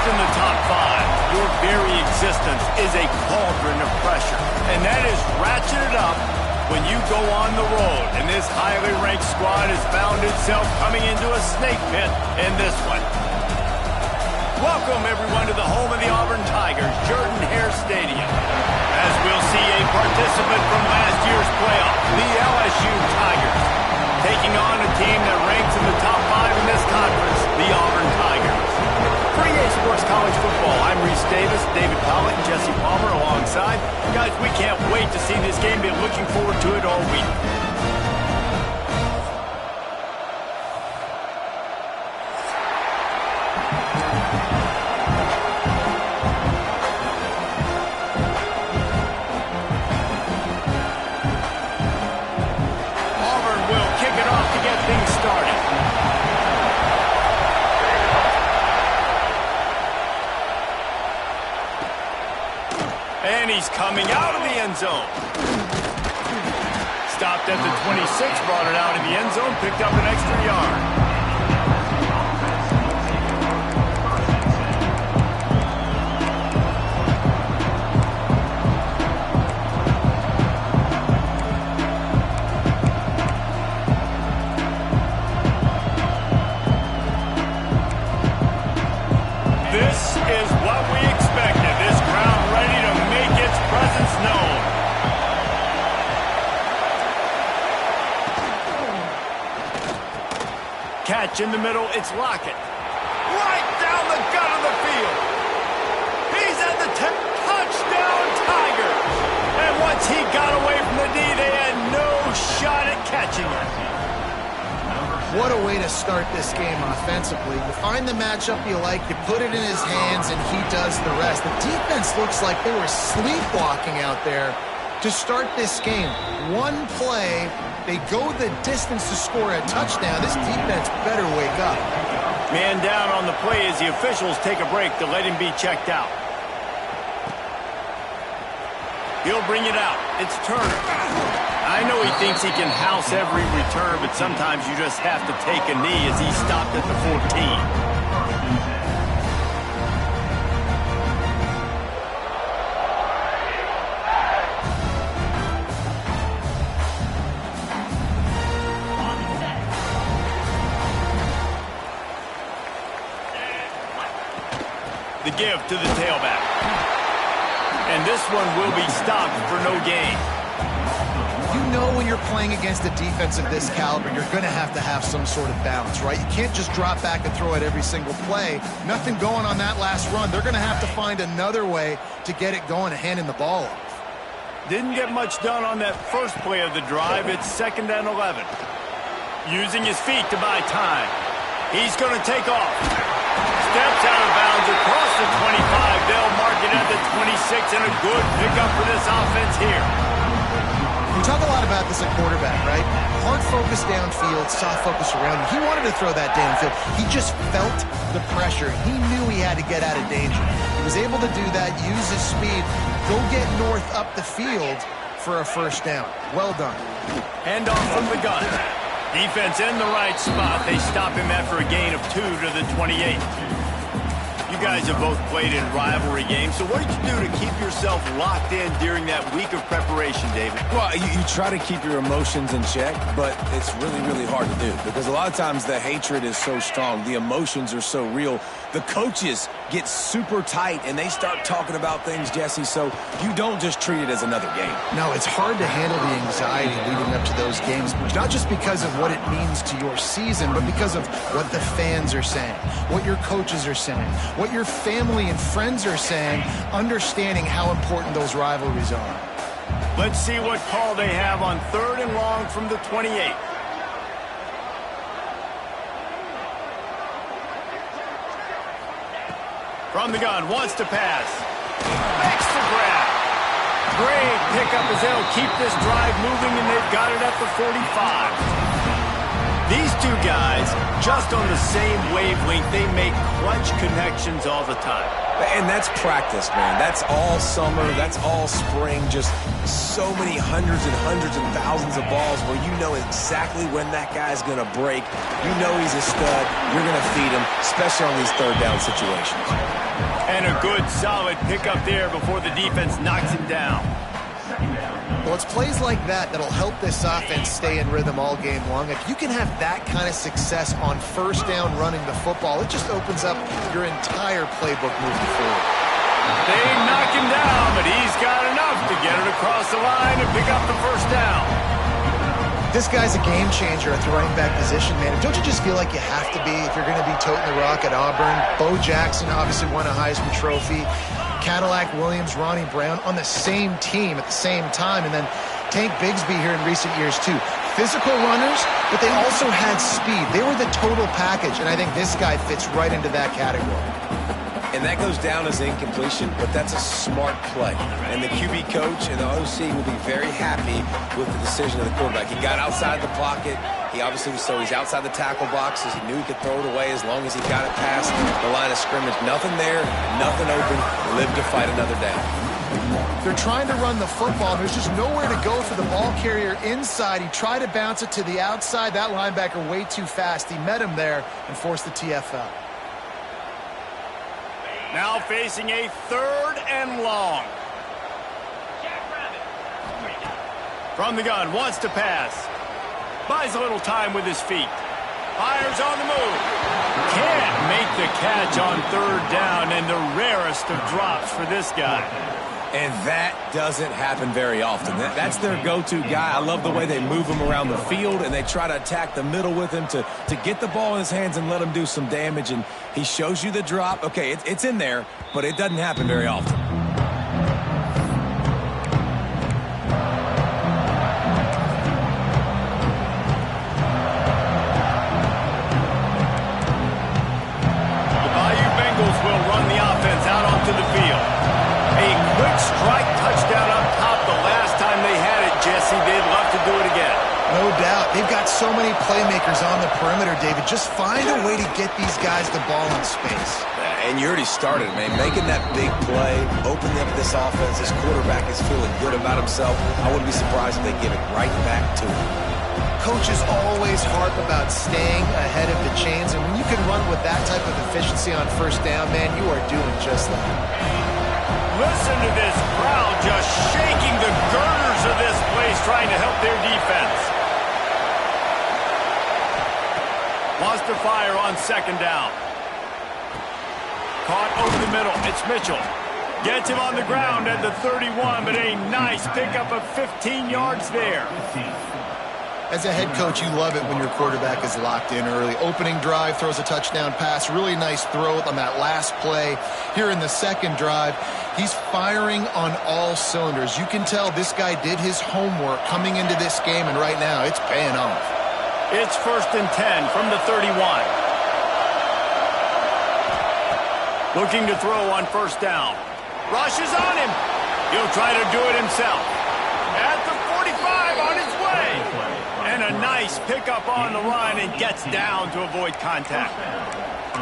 in the top 5, your very existence is a cauldron of pressure. And that is ratcheted up when you go on the road. And this highly ranked squad has found itself coming into a snake pit in this one. Welcome, everyone, to the home of the Auburn Tigers, Jordan-Hare Stadium. As we'll see a participant from last year's playoff, the LSU Tigers, taking on a team that ranks in the top 5 in this conference, the Auburn Tigers. For EA Sports College Football, I'm Reese Davis, David Pollock, and Jesse Palmer alongside. Guys, we can't wait to see this game. Been looking forward to it all week. And he's coming out of the end zone. Stopped at the 26, brought it out of the end zone, picked up an extra yard. This is what we expected. This crowd ready to make its presence known. Catch in the middle, it's Lockett. Right down the gut of the field. He's at the 10. Touchdown, Tigers. And once he got away from the D, they had no shot at catching it. What a way to start this game offensively. You find the matchup you like, you put it in his hands, and he does the rest. The defense looks like they were sleepwalking out there to start this game. One play, they go the distance to score a touchdown. This defense better wake up. Man down on the play as the officials take a break to let him be checked out. He'll bring it out. It's Turner. I know he thinks he can house every return, but sometimes you just have to take a knee as he stopped at the 14. The give to the tailback. And this one will be stopped for no gain. You know when you're playing against a defense of this caliber, you're going to have some sort of balance, right? You can't just drop back and throw it every single play. Nothing going on that last run. They're going to have to find another way to get it going and handing the ball off. Didn't get much done on that first play of the drive. It's 2nd and 11. Using his feet to buy time. He's going to take off. Steps out of bounds across the 25. They'll mark it at the 26, and a good pickup for this offense here. We talk a lot about this at quarterback, right? Hard focus downfield, soft focus around him. He wanted to throw that downfield. He just felt the pressure. He knew he had to get out of danger. He was able to do that, use his speed, go get north up the field for a first down. Well done. Hand off from the gun. Defense in the right spot. They stop him after a gain of 2 to the 28. You guys have both played in rivalry games, so what did you do to keep yourself locked in during that week of preparation, David? Well, you try to keep your emotions in check, but it's really, really hard to do because a lot of times the hatred is so strong. The emotions are so real. The coaches get super tight, and they start talking about things, Jesse, so you don't just treat it as another game. No, it's hard to handle the anxiety leading up to those games, not just because of what it means to your season, but because of what the fans are saying, what your coaches are saying, what your family and friends are saying, understanding how important those rivalries are. Let's see what call they have on 3rd and long from the 28. From the gun, wants to pass. Makes the grab. Great pickup as they'll keep this drive moving, and they've got it at the 45. These two guys, just on the same wavelength, they make clutch connections all the time. And that's practice, man. That's all summer. That's all spring. Just so many hundreds and thousands of balls where you know exactly when that guy's going to break. You know he's a stud. You're going to feed him, especially on these third down situations. And a good, solid pickup there before the defense knocks him down. Well, it's plays like that that'll help this offense stay in rhythm all game long. If you can have that kind of success on first down running the football, it just opens up your entire playbook moving forward. They knock him down, but he's got enough to get it across the line and pick up the first down. This guy's a game changer at the running back position, man. Don't you just feel like you have to be if you're going to be toting the rock at Auburn? Bo Jackson obviously won a Heisman Trophy. Cadillac Williams, Ronnie Brown on the same team at the same time. And then Tank Bigsby here in recent years, too. Physical runners, but they also had speed. They were the total package, and I think this guy fits right into that category. And that goes down as incompletion, but that's a smart play. And the QB coach and the OC will be very happy with the decision of the quarterback. He got outside the pocket. He obviously was so he's outside the tackle boxes. He knew he could throw it away as long as he got it past the line of scrimmage. Nothing there, nothing open. Live to fight another down. They're trying to run the football. There's just nowhere to go for the ball carrier inside. He tried to bounce it to the outside. That linebacker way too fast. He met him there and forced the TFL. Now facing a 3rd and long. From the gun, wants to pass. Buys a little time with his feet. Fires on the move. Can't make the catch on 3rd down, and the rarest of drops for this guy. And that doesn't happen very often. That's their go-to guy. I love the way they move him around the field, and they try to attack the middle with him to get the ball in his hands and let him do some damage. And he shows you the drop. Okay, it's in there, but it doesn't happen very often. The Bayou Bengals will run the offense out onto the field. A quick strike touchdown up top the last time they had it, Jesse. They'd love to do it again. No doubt. They've got so many playmakers on the perimeter, David. Just find a way to get these guys the ball in space. And you already started, man. Making that big play, opening up this offense. This quarterback is feeling good about himself. I wouldn't be surprised if they give it right back to him. Coaches always harp about staying ahead of the chains, and when you can run with that type of efficiency on first down, man, you are doing just that. Listen to this crowd just shaking the girders of this place trying to help their defense. Wants to fire on 2nd down. Caught over the middle. It's Mitchell. Gets him on the ground at the 31, but a nice pickup of 15 yards there. As a head coach, you love it when your quarterback is locked in early. Opening drive, throws a touchdown pass. Really nice throw on that last play. Here in the 2nd drive, he's firing on all cylinders. You can tell this guy did his homework coming into this game, and right now it's paying off. It's 1st and 10 from the 31. Looking to throw on 1st down. Rushes on him. He'll try to do it himself. At the 45 on his way. And a nice pickup on the run and gets down to avoid contact.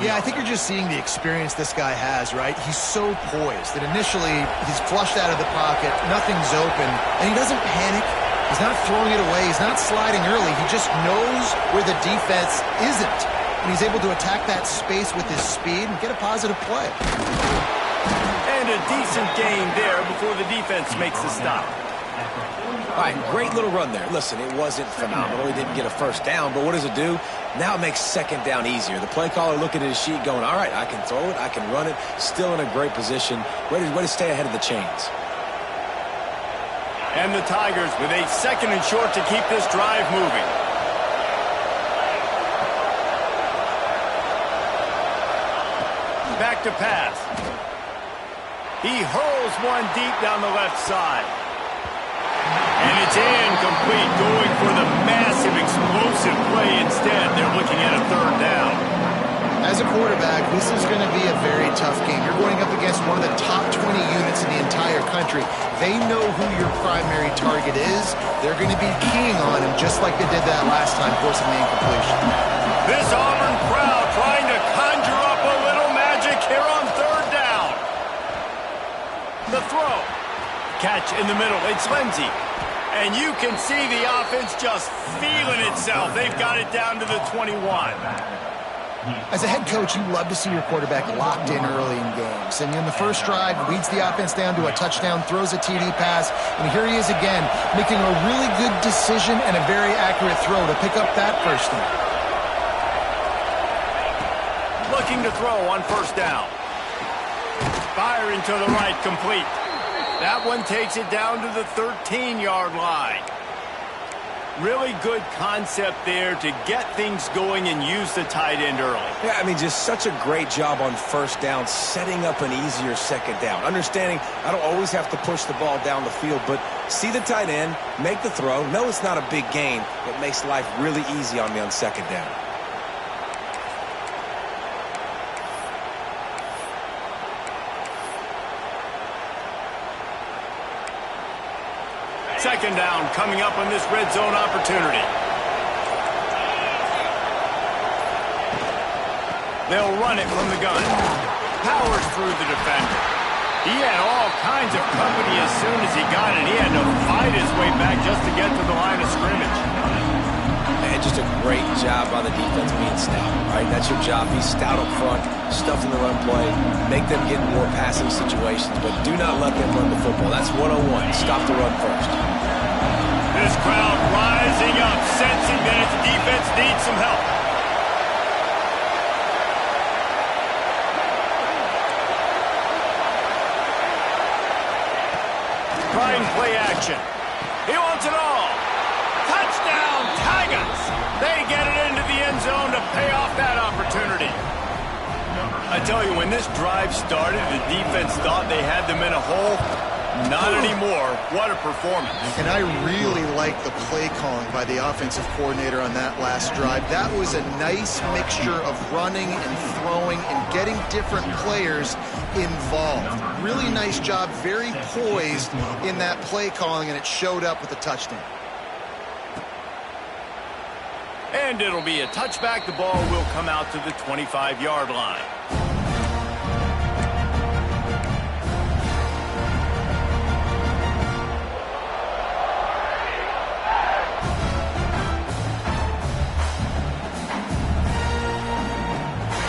Yeah, I think you're just seeing the experience this guy has, right? He's so poised that initially he's flushed out of the pocket, nothing's open, and he doesn't panic. He's not throwing it away. He's not sliding early. He just knows where the defense isn't. And he's able to attack that space with his speed and get a positive play. And a decent gain there before the defense makes the stop. All right, great little run there. Listen, it wasn't phenomenal. He didn't get a 1st down, but what does it do? Now it makes 2nd down easier. The play caller looking at his sheet going, all right, I can throw it, I can run it. Still in a great position. Way to stay ahead of the chains. And the Tigers with a 2nd and short to keep this drive moving. Back to pass. He hurls one deep down the left side. And it's incomplete, going for the massive explosive play instead. They're looking at a 3rd down. As a quarterback, this is going to be a very tough game. You're going up against one of the top 20 units in the entire country. they know who your primary target is. They're going to be keying on him just like they did that last time, forcing the incompletion. This Auburn crowd trying to conjure up a little magic here on third down. The throw. Catch in the middle. It's Lindsey. And you can see the offense just feeling itself. They've got it down to the 21. As a head coach, you love to see your quarterback locked in early in games. And in the first drive, leads the offense down to a touchdown, throws a TD pass, and here he is again, making a really good decision and a very accurate throw to pick up that first down. Looking to throw on first down. Firing to the right, complete. That one takes it down to the 13-yard line. Really good concept there to get things going and use the tight end early. Yeah, I mean, just such a great job on first down, setting up an easier second down. Understanding I don't always have to push the ball down the field, but see the tight end, make the throw. No, it's not a big gain. It makes life really easy on me on second down. Second down coming up on this red zone opportunity. They'll run it from the gun. Powers through the defender. He had all kinds of company as soon as he got it. He had to fight his way back just to get to the line of scrimmage. And just a great job by the defense being stout. Right, that's your job. Be stout up front, stuff in the run play, make them get more passing situations, but do not let them run the football. That's 101. Stop the run first. This crowd rising up, sensing that its defense needs some help. Trying play action. He wants it all. Touchdown, Tigers! They get it into the end zone to pay off that opportunity. I tell you, when this drive started, the defense thought they had them in a hole. Not anymore. What a performance. And I really like the play calling by the offensive coordinator on that last drive. That was a nice mixture of running and throwing and getting different players involved. Really nice job, very poised in that play calling, and it showed up with a touchdown. And it'll be a touchback. The ball will come out to the 25-yard line.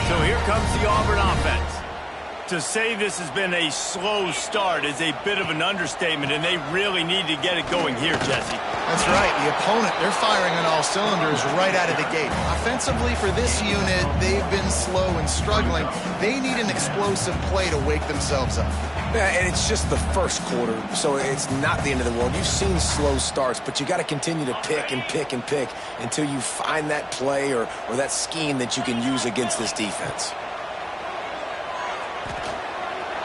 So here comes the Auburn offense. To say this has been a slow start is a bit of an understatement, and they really need to get it going here, Jesse. That's right. The opponent, they're firing on all cylinders right out of the gate. Offensively, for this unit, they've been slow and struggling. They need an explosive play to wake themselves up. Yeah, and it's just the first quarter, so it's not the end of the world. You've seen slow starts, but you got to continue to pick and pick and pick until you find that play or that scheme that you can use against this defense.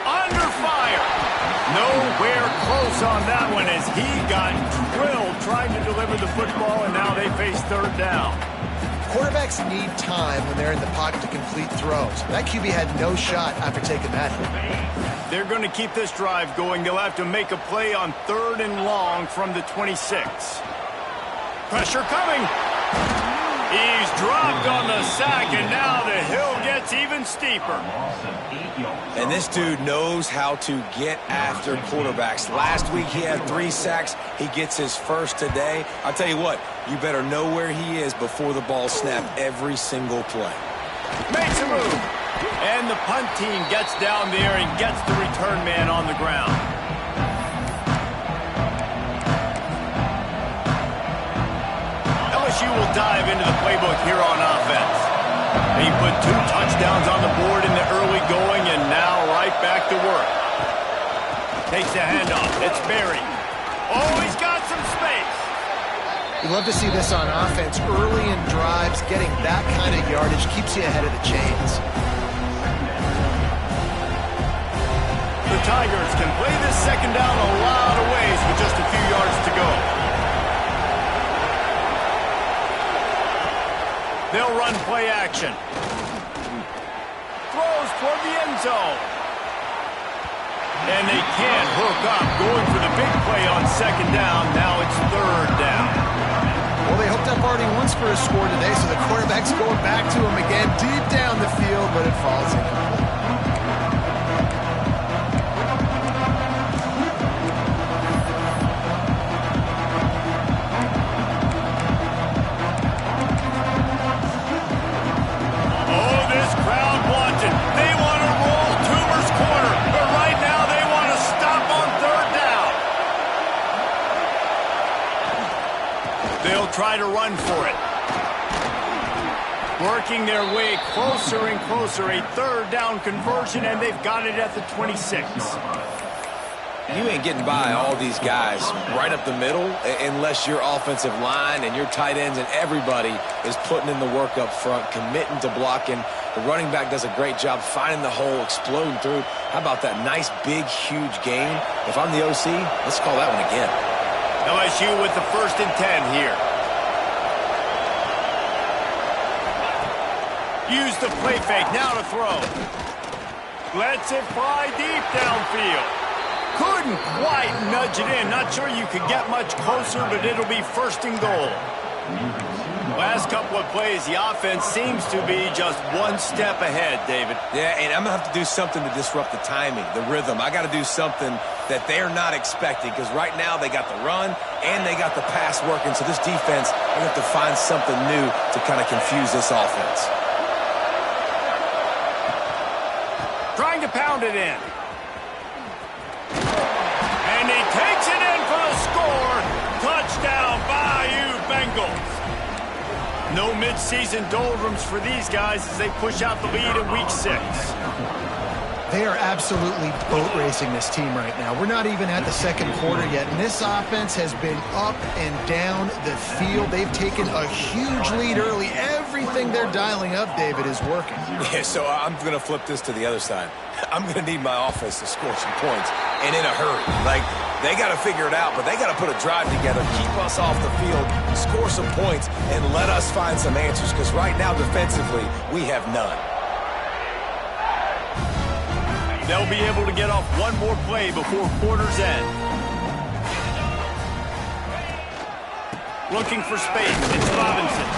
Under fire. Nowhere close on that one as he got drilled trying to deliver the football, and now they face third down. Quarterbacks need time when they're in the pocket to complete throws. That QB had no shot after taking that hit. They're going to keep this drive going. They'll have to make a play on third and long from the 26. Pressure coming. He's dropped on the sack, and now the hill gets even steeper. And this dude knows how to get after quarterbacks. Last week he had 3 sacks. He gets his first today. I'll tell you what, you better know where he is before the ball snapped every single play. Makes a move. And the punt team gets down there and gets the return man on the ground. LSU will dive into the playbook here on offense. They put 2 touchdowns on the board in the early going, and now right back to work. Takes the handoff. It's Berry. Oh, he's got some space. You love to see this on offense. Early in drives, getting that kind of yardage keeps you ahead of the chains. The Tigers can play this second down a lot of ways with just a few yards to go. They'll run play action. Throws toward the end zone. And they can't hook up. Going for the big play on second down. Now it's third down. Well, they hooked up already once for a score today, so the quarterback's going back to him again deep down the field, but it falls incomplete. Try to run for it. Working their way closer and closer. A third down conversion, and they've got it at the 26. You ain't getting by all these guys right up the middle unless your offensive line and your tight ends and everybody is putting in the work up front, committing to blocking. The running back does a great job finding the hole, exploding through. How about that nice, big, huge gain? If I'm the OC, let's call that one again. LSU with the 1st and 10 here. Use the play fake, now to throw. Lets it fly deep downfield. Couldn't quite nudge it in. Not sure you could get much closer, but it'll be 1st and goal. Last couple of plays, the offense seems to be just one step ahead, David. Yeah, and I'm going to have to do something to disrupt the timing, the rhythm. I got to do something that they're not expecting, because right now they got the run and they got the pass working. So this defense, they have to find something new to kind of confuse this offense. Trying to pound it in. And he takes it in for the score. Touchdown, Bayou Bengals. No midseason doldrums for these guys as they push out the lead in Week 6. They are absolutely boat racing this team right now. We're not even at the second quarter yet, and this offense has been up and down the field. They've taken a huge lead early. Everything they're dialing up, David, is working. Yeah, so I'm going to flip this to the other side. I'm going to need my offense to score some points, and in a hurry. Like, they got to figure it out, but they got to put a drive together, keep us off the field, score some points, and let us find some answers, because right now, defensively, we have none. They'll be able to get off one more play before quarter's end. Looking for space. It's Robinson.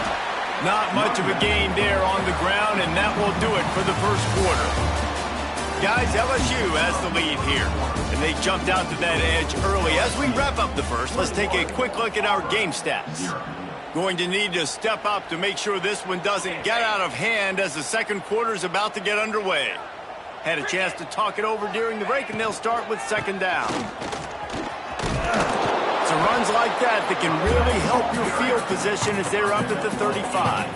Not much of a gain there on the ground, and that will do it for the first quarter. Guys, LSU has the lead here, and they jumped out to that edge early. As we wrap up the first, let's take a quick look at our game stats. Going to need to step up to make sure this one doesn't get out of hand as the second quarter is about to get underway. Had a chance to talk it over during the break, and they'll start with second down. So runs like that can really help your field position as they're up at the 35.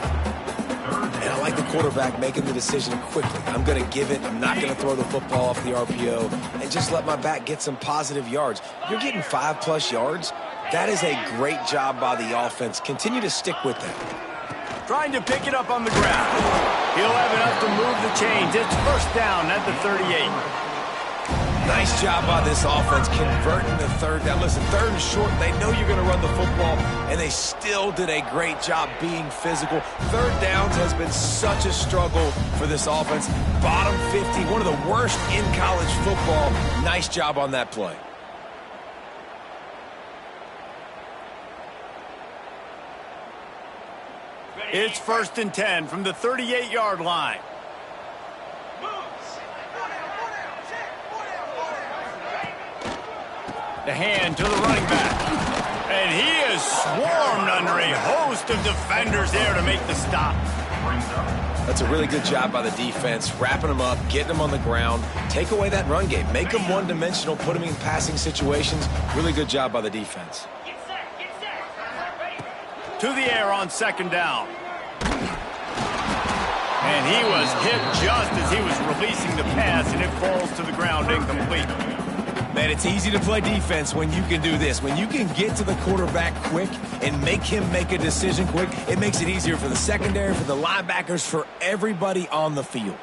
And I like the quarterback making the decision quickly. I'm going to give it. I'm not going to throw the football off the RPO and just let my back get some positive yards. You're getting 5+ yards. That is a great job by the offense. Continue to stick with that. Trying to pick it up on the ground. He'll have enough to move the chains. It's 1st down at the 38. Nice job by this offense converting the third down. Listen, 3rd and short, they know you're going to run the football, and they still did a great job being physical. 3rd downs has been such a struggle for this offense. Bottom 50, one of the worst in college football. Nice job on that play. It's 1st and 10 from the 38-yard line. The hand to the running back. And he is swarmed under a host of defenders there to make the stop. That's a really good job by the defense, wrapping them up, getting them on the ground. Take away that run game. Make them one-dimensional, put them in passing situations. Really good job by the defense. To the air on second down. And he was hit just as he was releasing the pass, and it falls to the ground incomplete. Man, it's easy to play defense when you can do this. When you can get to the quarterback quick and make him make a decision quick, it makes it easier for the secondary, for the linebackers, for everybody on the field.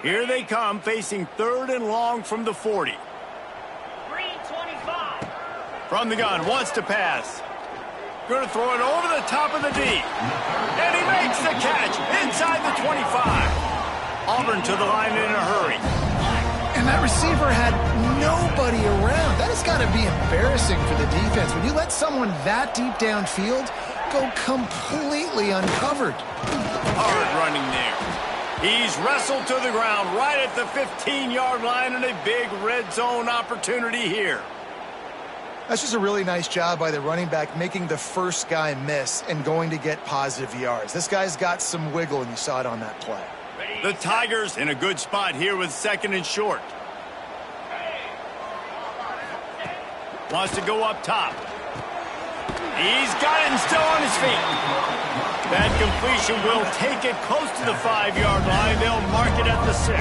Here they come, facing 3rd and long from the 40. From the gun, wants to pass. Going to throw it over the top of the D. And he makes the catch inside the 25. Auburn to the line in a hurry. And that receiver had nobody around. That has got to be embarrassing for the defense. When you let someone that deep downfield go completely uncovered. Hard running there. He's wrestled to the ground right at the 15-yard line, and a big red zone opportunity here. That's just a really nice job by the running back, making the first guy miss and going to get positive yards. This guy's got some wiggle, and you saw it on that play. The Tigers in a good spot here with 2nd and short. Wants to go up top. He's got it and still on his feet. That completion will take it close to the 5-yard line. They'll mark it at the 6.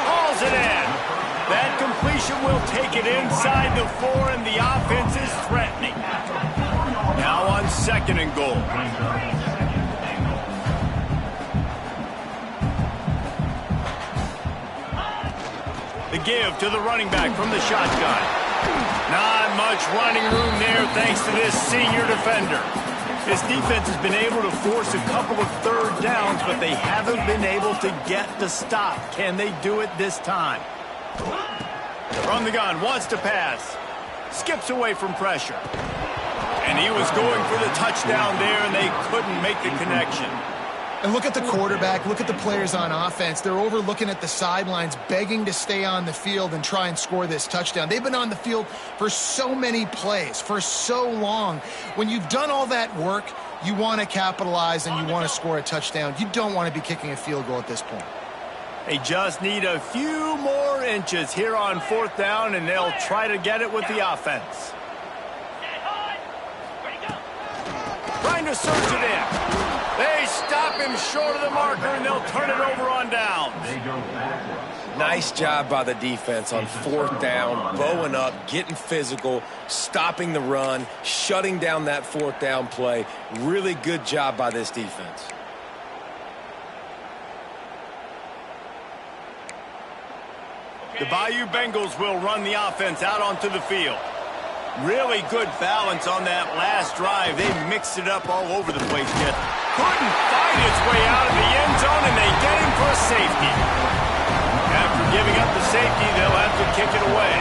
Hauls it in. That completion will take it inside the 4, and the offense is threatening. Now on 2nd and goal. The give to the running back from the shotgun. Not much running room there thanks to this senior defender. His defense has been able to force a couple of 3rd downs, but they haven't been able to get the stop. Can they do it this time? From the gun, wants to pass. Skips away from pressure. And he was going for the touchdown there, and they couldn't make the connection. And look at the quarterback, look at the players on offense. They're over looking at the sidelines, begging to stay on the field and try and score this touchdown. They've been on the field for so many plays, for so long. When you've done all that work, you want to capitalize and you want to score a touchdown. You don't want to be kicking a field goal at this point. They just need a few more inches here on 4th down, and they'll try to get it with the offense. Trying to surge it in. They stop him short of the marker, and they'll turn it over on downs. Nice job by the defense on 4th down, bowing up, getting physical, stopping the run, shutting down that 4th down play. Really good job by this defense. The Bayou Bengals will run the offense out onto the field. Really good balance on that last drive. They mixed it up all over the place, yet couldn't find its way out of the end zone, and they get him for a safety. After giving up the safety, they'll have to kick it away.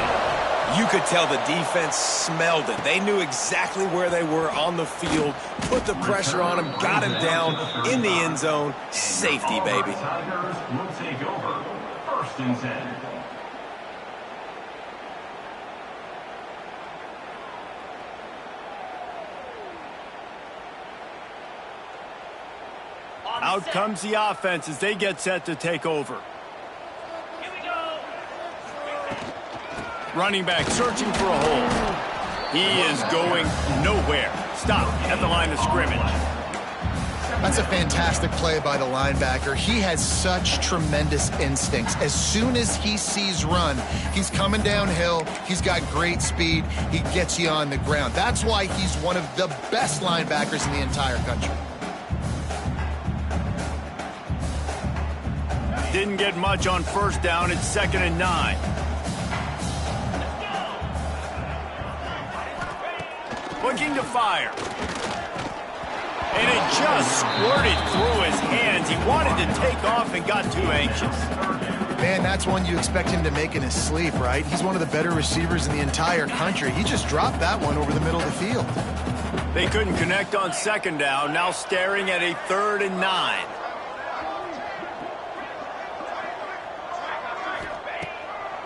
You could tell the defense smelled it. They knew exactly where they were on the field, put the pressure on him, got him down in the end zone. Safety, baby. Tigers will take over 1st and 10. Out comes the offense as they get set to take over. Here we go. Running back searching for a hole. He is going nowhere. Stop at the line of scrimmage. That's a fantastic play by the linebacker. He has such tremendous instincts. As soon as he sees run, he's coming downhill. He's got great speed. He gets you on the ground. That's why he's one of the best linebackers in the entire country. Didn't get much on 1st down. It's 2nd and 9. Looking to fire. And it just squirted through his hands. He wanted to take off and got too anxious. Man, that's one you expect him to make in his sleep, right? He's one of the better receivers in the entire country. He just dropped that one over the middle of the field. They couldn't connect on 2nd down. Now staring at a 3rd and 9.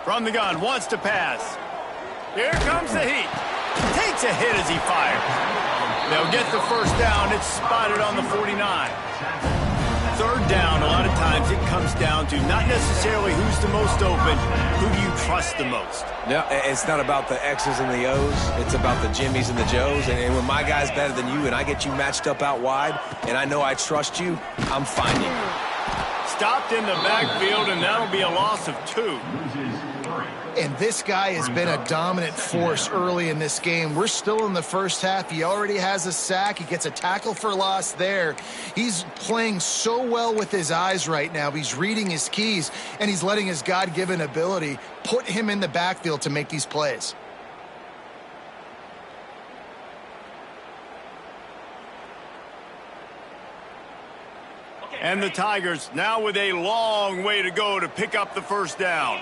From the gun, wants to pass. Here comes the heat. Takes a hit as he fires. They'll get the 1st down. It's spotted on the 49. 3rd down, a lot of times it comes down to not necessarily who's the most open, who do you trust the most? No, it's not about the X's and the O's. It's about the Jimmys and the Joes. And when my guy's better than you and I get you matched up out wide and I know I trust you, I'm finding you. Stopped in the backfield, and that'll be a loss of 2. Loses 3. And this guy has been a dominant force early in this game. We're still in the first half. He already has a sack. He gets a tackle for loss there. He's playing so well with his eyes right now. He's reading his keys, and he's letting his God-given ability put him in the backfield to make these plays. And the Tigers now with a long way to go to pick up the first down.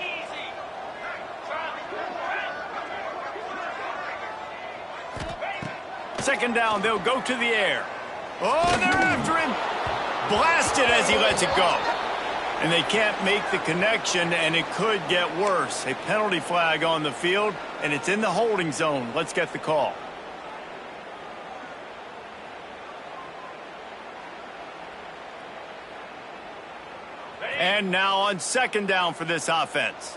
Second down, they'll go to the air. Oh, they're after him. Blasted as he lets it go. And they can't make the connection, and it could get worse. A penalty flag on the field, and it's in the holding zone. Let's get the call. And now on second down for this offense.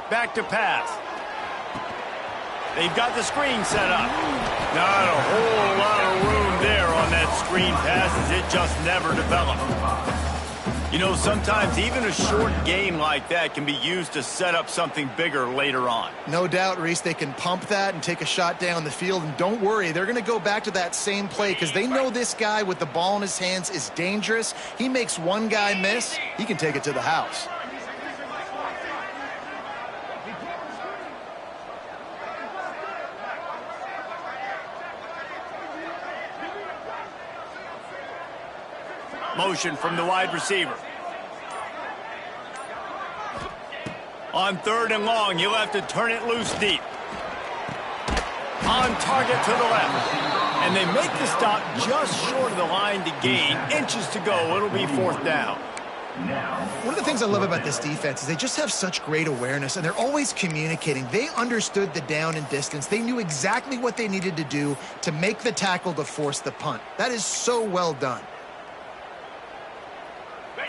Back to pass. They've got the screen set up. Not a whole lot of room there on that screen pass as it just never developed. You know, sometimes even a short game like that can be used to set up something bigger later on. No doubt, Reese, they can pump that and take a shot down the field. And don't worry, they're going to go back to that same play because they know this guy with the ball in his hands is dangerous. He makes one guy miss, he can take it to the house. Motion from the wide receiver. On third and long, you'll have to turn it loose deep. On target to the left. And they make the stop just short of the line to gain. Inches to go. It'll be fourth down. One of the things I love about this defense is they just have such great awareness, and they're always communicating. They understood the down and distance. They knew exactly what they needed to do to make the tackle to force the punt. That is so well done.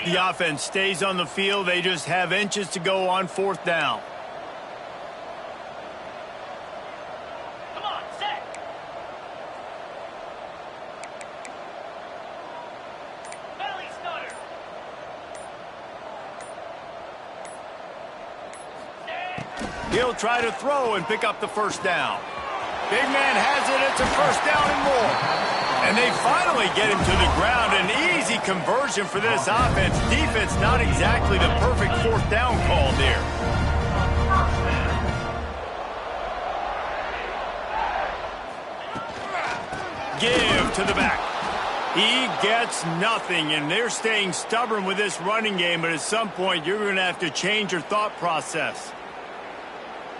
The offense stays on the field. They just have inches to go on fourth down. Come on, set. Belly stutter. He'll try to throw and pick up the first down. Big man has it. It's a first down and more. And they finally get him to the ground. An easy conversion for this offense. Defense not exactly the perfect fourth down call there. Give to the back. He gets nothing, and they're staying stubborn with this running game, but at some point you're going to have to change your thought process.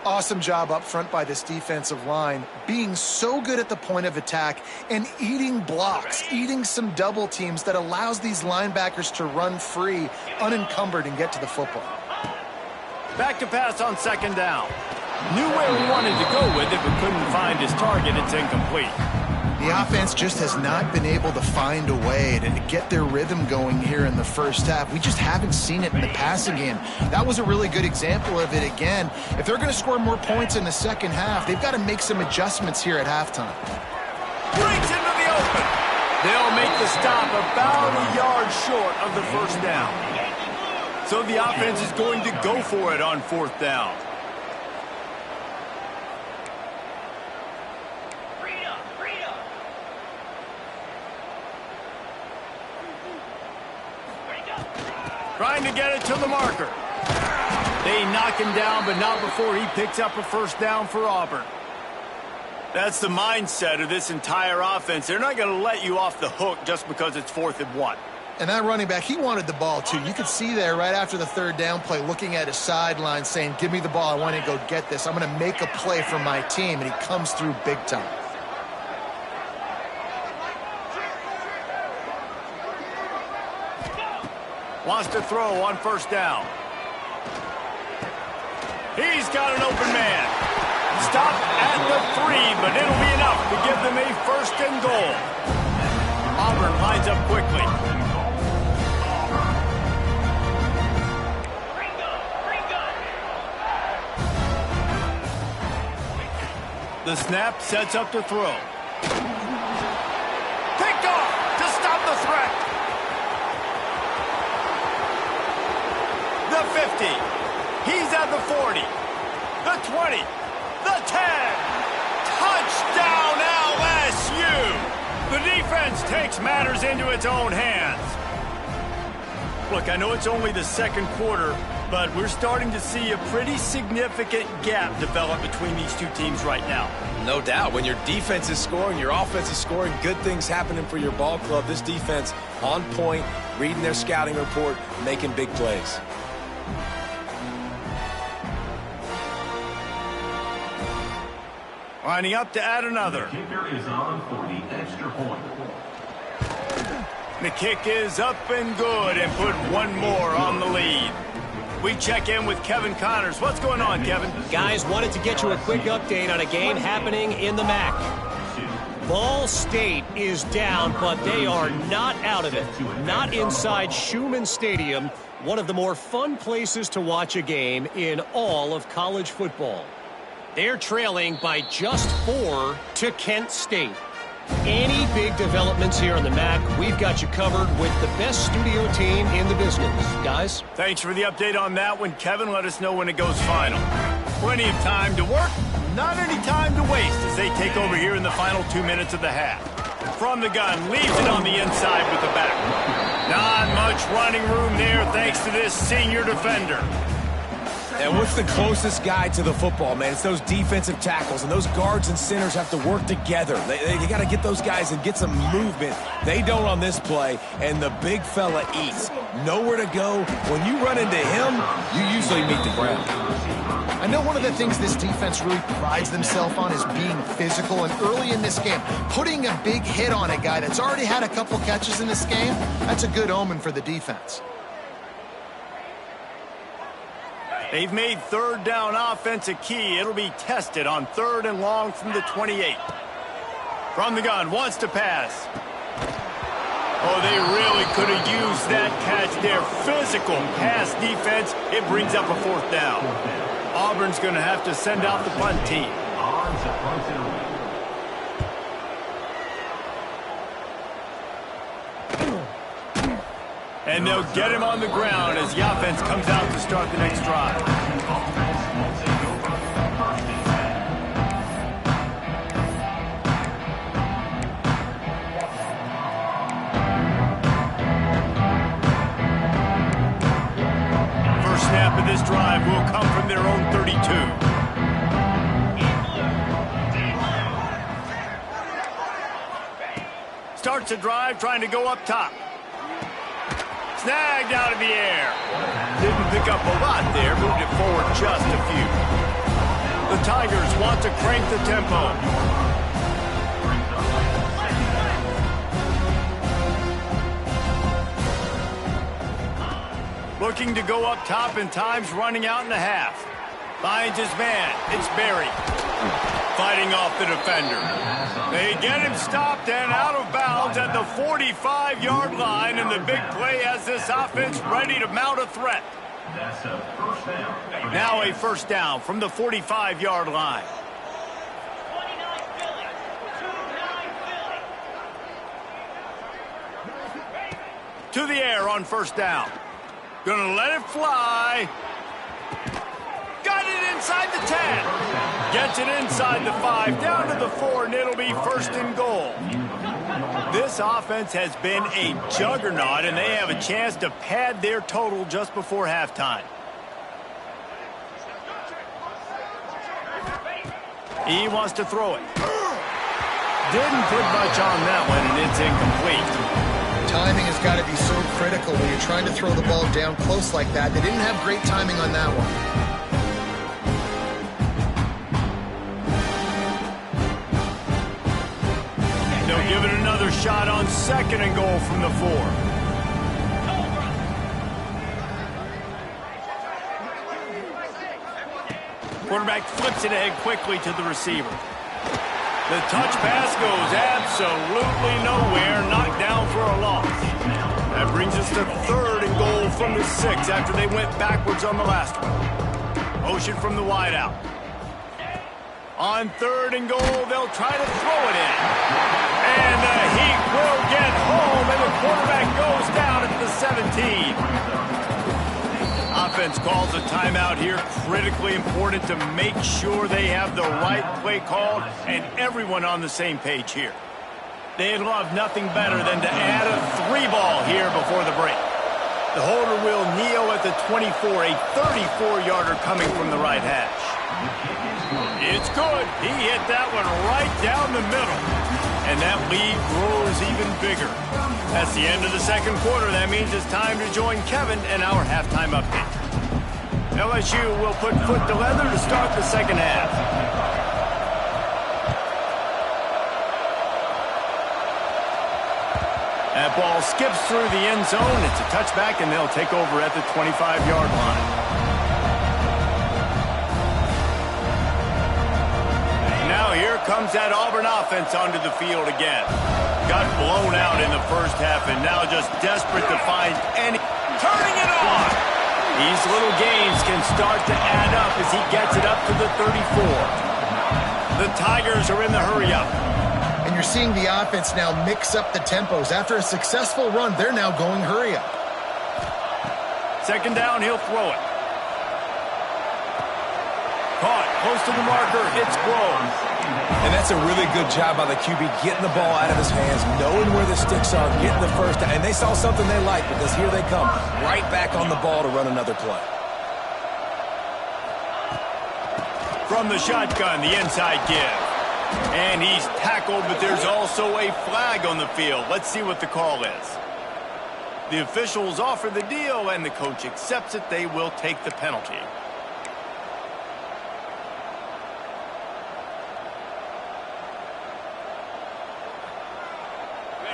Awesome job up front by this defensive line, being so good at the point of attack and eating blocks, eating some double teams that allows these linebackers to run free, unencumbered, and get to the football. Back to pass on second down. Knew where he wanted to go with it, but couldn't find his target. It's incomplete. The offense just has not been able to find a way to get their rhythm going here in the first half. We just haven't seen it in the passing game. That was a really good example of it again. If they're going to score more points in the second half, they've got to make some adjustments here at halftime. Breaks into the open. They'll make the stop about a yard short of the first down. So the offense is going to go for it on fourth down. Trying to get it to the marker. They knock him down, but not before he picks up a first down for Auburn. That's the mindset of this entire offense. They're not going to let you off the hook just because it's 4th and 1. And that running back, he wanted the ball too. You could see there right after the third down play, looking at his sideline saying, give me the ball, I want to go get this. I'm going to make a play for my team, and he comes through big time. Wants to throw on first down. He's got an open man. Stop at the 3, but it'll be enough to give them a first and goal. Auburn lines up quickly. The snap sets up to throw. Picked off to stop the threat. the 50. He's at the 40. The 20. The 10. Touchdown, LSU! The defense takes matters into its own hands. Look, I know it's only the second quarter, but we're starting to see a pretty significant gap develop between these two teams right now. No doubt. When your defense is scoring, your offense is scoring, good things happening for your ball club. This defense on point, reading their scouting report, making big plays. Lining up to add another. The kicker is on for the extra point. The kick is up and good and put one more on the lead. We check in with Kevin Connors. What's going on, Kevin? Guys, wanted to get you a quick update on a game happening in the MAC. Ball State is down, but they are not out of it. Not inside Schumann Stadium, one of the more fun places to watch a game in all of college football. They're trailing by just 4 to Kent State. Any big developments here in the MAC, we've got you covered with the best studio team in the business. Guys? Thanks for the update on that one, Kevin. Let us know when it goes final. Plenty of time to work, not any time to waste as they take over here in the final 2 minutes of the half. From the gun, leaves it on the inside with the back. Not much running room there thanks to this senior defender. And what's the closest guy to the football, man? It's those defensive tackles, and those guards and centers have to work together. They got to get those guys and get some movement. They don't on this play, and the big fella eats. Nowhere to go. When you run into him, you usually meet the ground. I know one of the things this defense really prides themselves on is being physical, and early in this game, putting a big hit on a guy that's already had a couple catches in this game, that's a good omen for the defense. They've made third down offense a key. It'll be tested on 3rd and long from the 28. From the gun, wants to pass. Oh, they really could have used that catch there. Physical pass defense. It brings up a 4th down. Auburn's going to have to send out the punt team. On to punt it away. And they'll get him on the ground as the offense comes out to start the next drive. First snap of this drive will come from their own 32. Starts the drive trying to go up top. Snagged out of the air. Didn't pick up a lot there, moved it forward just a few. The Tigers want to crank the tempo. Looking to go up top, and time's running out in the half. Finds his man. It's Berry. Fighting off the defender. They get him stopped and out of bounds at the 45-yard line, and the big play has this offense ready to mount a threat. That's a first down. Now a first down from the 45-yard line. 29 Philly. 29 Philly. To the air on first down. Gonna let it fly. Got it inside the 10. Gets it inside the 5, down to the 4, and it'll be 1st and goal. This offense has been a juggernaut, and they have a chance to pad their total just before halftime. He wants to throw it. Didn't put much on that one, and it's incomplete. Timing has got to be so critical when you're trying to throw the ball down close like that. They didn't have great timing on that one. They'll give it another shot on 2nd and goal from the 4. Quarterback flips it ahead quickly to the receiver. The touch pass goes absolutely nowhere, knocked down for a loss. That brings us to 3rd and goal from the 6 after they went backwards on the last one. Motion from the wideout. On 3rd and goal, they'll try to throw it in. And the Heat will get home, and the quarterback goes down at the 17. offense calls a timeout here. Critically important to make sure they have the right play called and everyone on the same page here. They'd love nothing better than to add a 3-ball here before the break. The holder will kneel at the 24, a 34-yarder coming from the right hash. It's good. He hit that one right down the middle. And that lead grows even bigger. That's the end of the second quarter. That means it's time to join Kevin in our halftime update. LSU will put foot to leather to start the second half. That ball skips through the end zone. It's a touchback, and they'll take over at the 25-yard line. Now here comes that Auburn offense onto the field again. Got blown out in the first half and now just desperate to find any... Turning it on! These little gains can start to add up as he gets it up to the 34. The Tigers are in the hurry-up. And you're seeing the offense now mix up the tempos. After a successful run, they're now going hurry-up. Second down, he'll throw it. Caught, close to the marker, it's blown. And that's a really good job by the QB, getting the ball out of his hands, knowing where the sticks are, getting the first down. And they saw something they liked because here they come, right back on the ball to run another play. From the shotgun, the inside give. And he's tackled, but there's also a flag on the field. Let's see what the call is. The officials offer the deal, and the coach accepts it. They will take the penalty.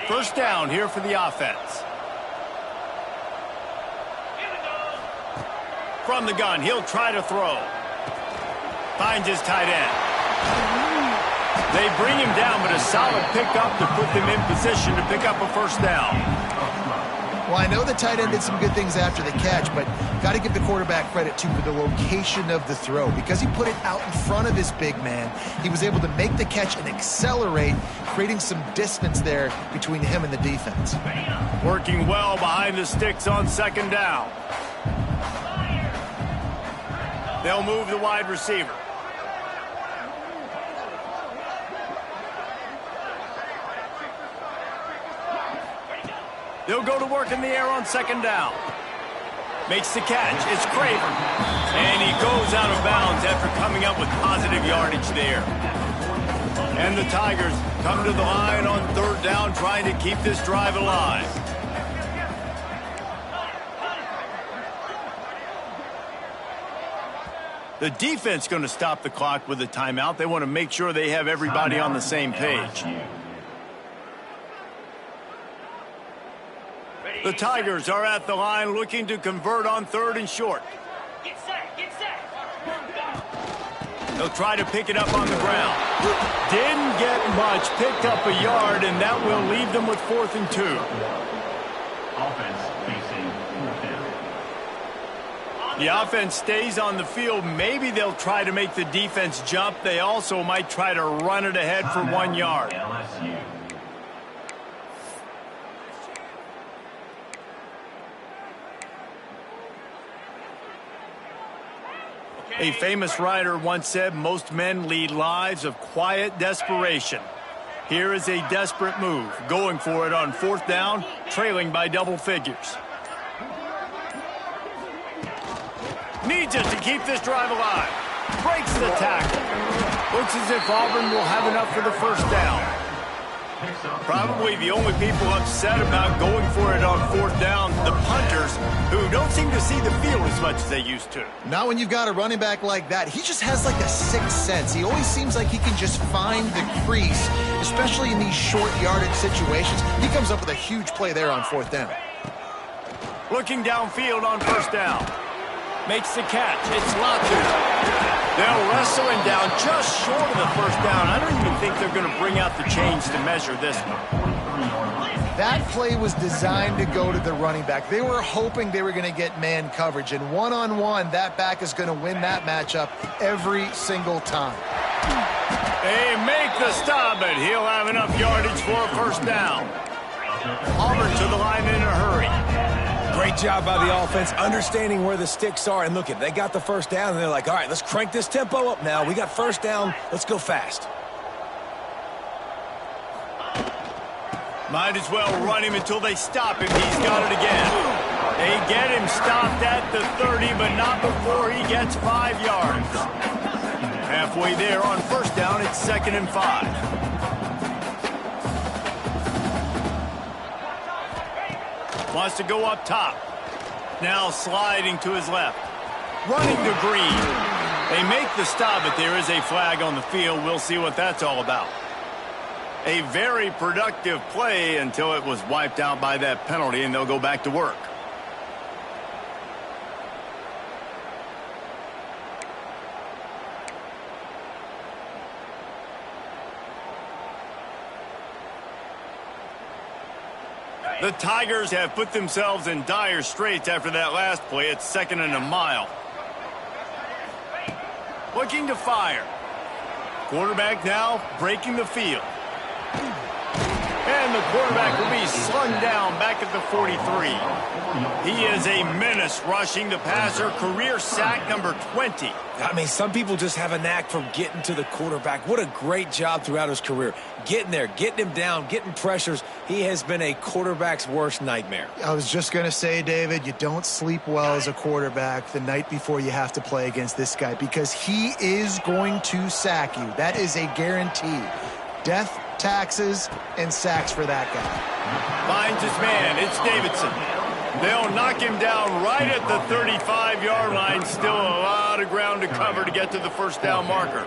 First down here for the offense. From the gun, he'll try to throw. Finds his tight end. They bring him down, but a solid pickup to put them in position to pick up a first down. Well, I know the tight end did some good things after the catch, but got to give the quarterback credit, too, for the location of the throw. Because he put it out in front of his big man, he was able to make the catch and accelerate, creating some distance there between him and the defense. Working well behind the sticks on second down. They'll move the wide receiver. They'll go to work in the air on second down. Makes the catch. It's Craver. And he goes out of bounds after coming up with positive yardage there. And the Tigers come to the line on third down, trying to keep this drive alive. The defense going to stop the clock with a timeout. They want to make sure they have everybody on the same page. The Tigers are at the line looking to convert on third and short. Get set, get set. They'll try to pick it up on the ground. Didn't get much, picked up a yard, and that will leave them with 4th and 2. Offense facing fourth down. The offense stays on the field. Maybe they'll try to make the defense jump. They also might try to run it ahead for 1 yard. LSU. A famous writer once said, most men lead lives of quiet desperation. Here is a desperate move, going for it on 4th down, trailing by double figures. Needs it to keep this drive alive. Breaks the tackle. Looks as if Auburn will have enough for the first down. Probably the only people upset about going for it on 4th down, the punters, who don't seem to see the field as much as they used to. Not when you've got a running back like that. He just has like a sixth sense. He always seems like he can just find the crease, especially in these short yardage situations. He comes up with a huge play there on 4th down. Looking downfield on first down. Makes the catch. It's locked in. They'll wrestle him down just short of the first down. I don't even think they're going to bring out the chains to measure this one. That play was designed to go to the running back. They were hoping they were going to get man coverage, and one-on-one, that back is going to win that matchup every single time. They make the stop, but he'll have enough yardage for a first down. Auburn to the line in a hurry. Great job by the offense, understanding where the sticks are. And look, they got the first down, and they're like, all right, let's crank this tempo up now. We got first down. Let's go fast. Might as well run him until they stop him. He's got it again. They get him stopped at the 30, but not before he gets 5 yards. Halfway there on first down, it's 2nd and 5. Wants to go up top. Now sliding to his left. Running to Green. They make the stop, but there is a flag on the field. We'll see what that's all about. A very productive play until it was wiped out by that penalty, and they'll go back to work. The Tigers have put themselves in dire straits after that last play. It's 2nd and a mile. Looking to fire. Quarterback now breaking the field. And the quarterback will be slung down back at the 43. He is a menace rushing the passer. Career sack number 20. I mean, some people just have a knack for getting to the quarterback. What a great job throughout his career. Getting there, getting him down, getting pressures. He has been a quarterback's worst nightmare. I was just going to say, David, you don't sleep well as a quarterback the night before you have to play against this guy because he is going to sack you. That is a guarantee. Death, taxes, and sacks for that guy. Finds his man. It's Davidson. They'll knock him down right at the 35-yard line. Still a lot of ground to cover to get to the first down marker.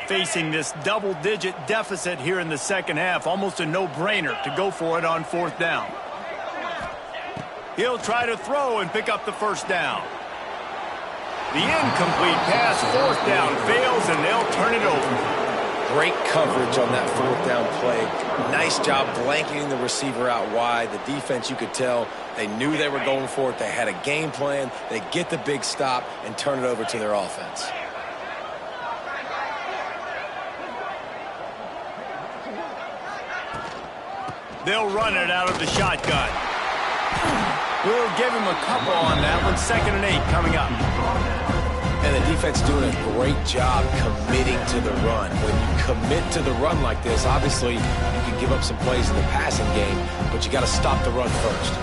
Facing this double-digit deficit here in the second half, almost a no-brainer to go for it on 4th down. He'll try to throw and pick up the first down. The incomplete pass, 4th down, fails, and they'll turn it over. Great coverage on that 4th down play. Nice job blanketing the receiver out wide. The defense, you could tell, they knew they were going for it. They had a game plan. They get the big stop and turn it over to their offense. They'll run it out of the shotgun. We'll give him a couple on that one. 2nd and 8 coming up. And the defense doing a great job committing to the run. When you commit to the run like this, obviously you can give up some plays in the passing game, but you got to stop the run first.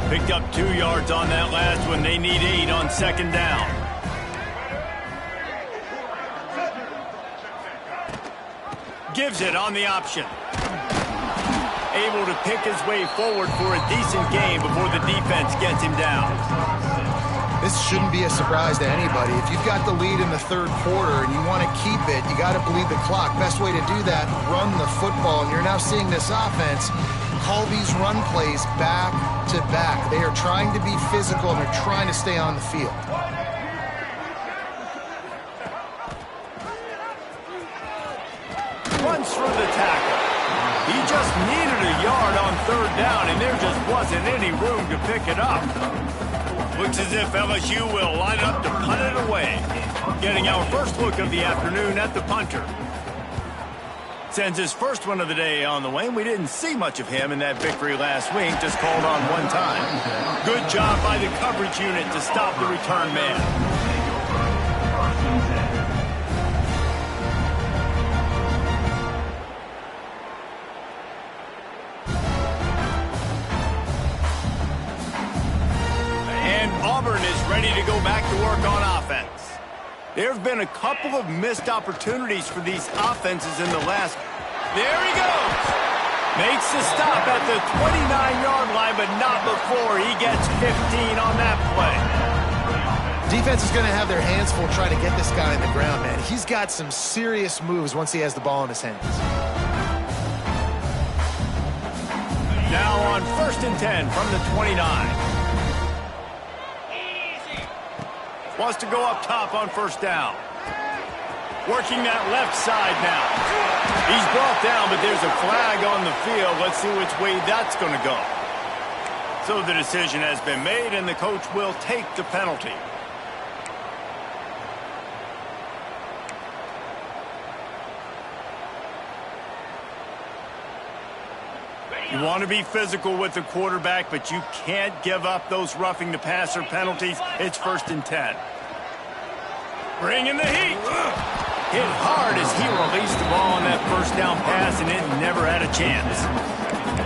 Picked up 2 yards on that last one. They need 8 on 2nd down. Gives it on the option. Able to pick his way forward for a decent game before the defense gets him down. This shouldn't be a surprise to anybody. If you've got the lead in the 3rd quarter and you want to keep it, you got to bleed the clock. Best way to do that, run the football. And you're now seeing this offense call these run plays back to back. They are trying to be physical and they're trying to stay on the field. Runs through the tackle. He just needed a yard on 3rd down, and there just wasn't any room to pick it up. Looks as if LSU will line up to punt it away. Getting our first look of the afternoon at the punter. Sends his first one of the day on the way, and we didn't see much of him in that victory last week, just called on one time. Good job by the coverage unit to stop the return man. Auburn is ready to go back to work on offense. There have been a couple of missed opportunities for these offenses in the last. There he goes. Makes the stop at the 29-yard line, but not before he gets 15 on that play. Defense is going to have their hands full trying to get this guy on the ground, man. He's got some serious moves once he has the ball in his hands. Now on 1st and 10 from the 29. Wants to go up top on 1st down. Working that left side now. He's brought down, but there's a flag on the field. Let's see which way that's going to go. So the decision has been made, and the coach will take the penalty. You want to be physical with the quarterback, but you can't give up those roughing the passer penalties. It's 1st and 10. Bring in the heat. Hit hard as he released the ball on that 1st down pass, and it never had a chance.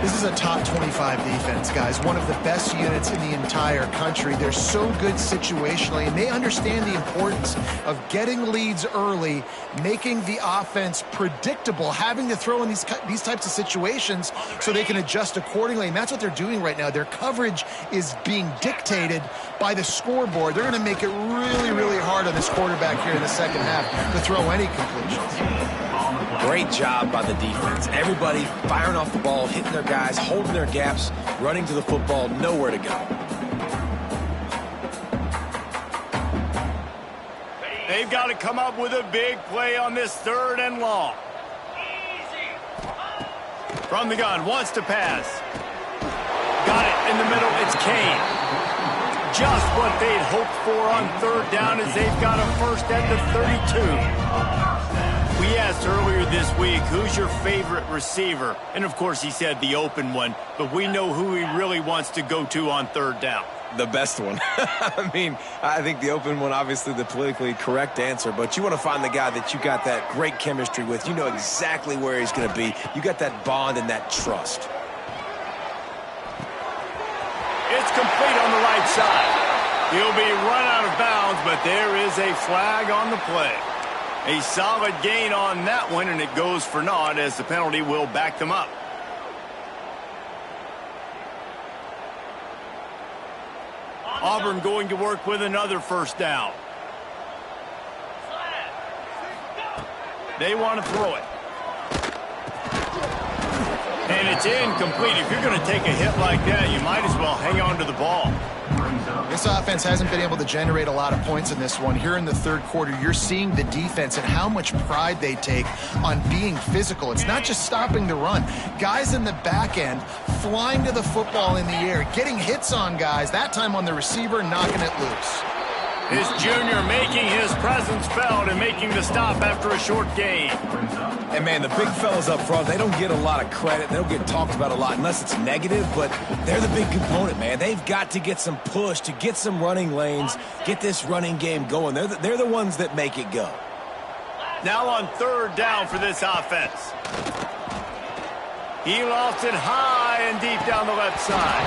This is a top 25 defense, guys. One of the best units in the entire country. They're so good situationally, and they understand the importance of getting leads early, making the offense predictable, having to throw in these types of situations so they can adjust accordingly. And that's what they're doing right now. Their coverage is being dictated by the scoreboard. They're going to make it really, really hard on this quarterback here in the second half to throw any completions. Great job by the defense. Everybody firing off the ball, hitting their guys, holding their gaps, running to the football, nowhere to go. They've got to come up with a big play on this 3rd and long. From the gun, wants to pass. Got it in the middle, it's Kane. Just what they'd hoped for on 3rd down as they've got a 1st at the 32. We asked earlier this week, who's your favorite receiver? And, of course, he said the open one. But we know who he really wants to go to on 3rd down. The best one. I mean, I think the open one, obviously the politically correct answer. But you want to find the guy that you got that great chemistry with. You know exactly where he's going to be. You got that bond and that trust. It's complete on the right side. He'll be run out of bounds, but there is a flag on the play. A solid gain on that one, and it goes for naught as the penalty will back them up. Auburn going to work with another 1st down. They want to throw it. And it's incomplete. If you're going to take a hit like that, you might as well hang on to the ball. This offense hasn't been able to generate a lot of points in this one. Here in the 3rd quarter, you're seeing the defense and how much pride they take on being physical. It's not just stopping the run. Guys in the back end flying to the football in the air, getting hits on guys, that time on the receiver, knocking it loose. His junior making his presence felt and making the stop after a short gain. And, man, the big fellas up front, they don't get a lot of credit. They don't get talked about a lot unless it's negative, but they're the big component, man. They've got to get some push, to get some running lanes, get this running game going. They're the ones that make it go. Now on 3rd down for this offense. He lost it high and deep down the left side.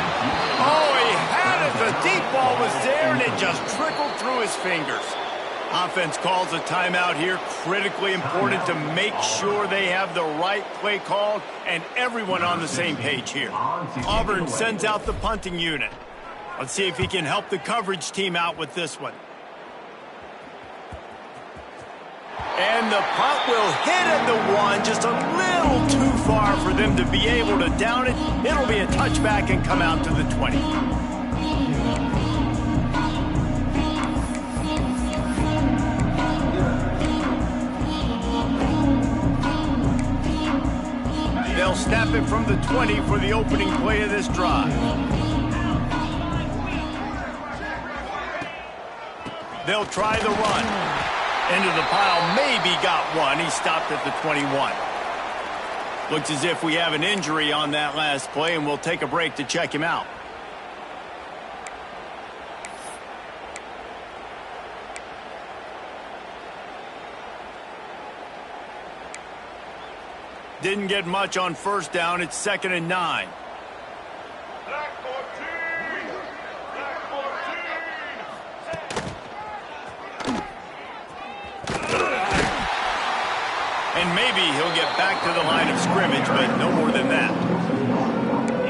Oh, he had it. The deep ball was there, and it just trickled through his fingers. Offense calls a timeout here. Critically important to make sure they have the right play called and everyone on the same page here. Auburn sends out the punting unit. Let's see if he can help the coverage team out with this one. And the punt will hit at the 1, just a little too far for them to be able to down it. It'll be a touchback and come out to the 20. They'll snap it from the 20 for the opening play of this drive. They'll try the run. Into the pile, maybe got one. He stopped at the 21. Looks as if we have an injury on that last play, and we'll take a break to check him out. Didn't get much on 1st down. It's 2nd and 9. And maybe he'll get back to the line of scrimmage, but no more than that.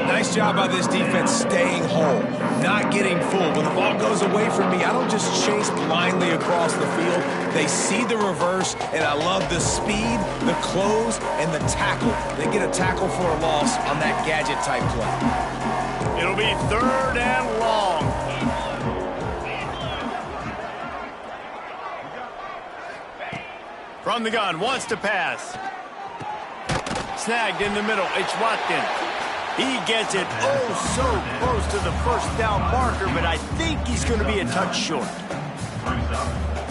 Nice job by this defense staying home, not getting fooled. When the ball goes away from me, I don't just chase blindly across the field. They see the reverse, and I love the speed, the close, and the tackle. They get a tackle for a loss on that gadget-type play. It'll be 3rd and long. From the gun, wants to pass. Snagged in the middle, it's Watkins. He gets it so close to the 1st down marker, but I think he's going to be a touch short.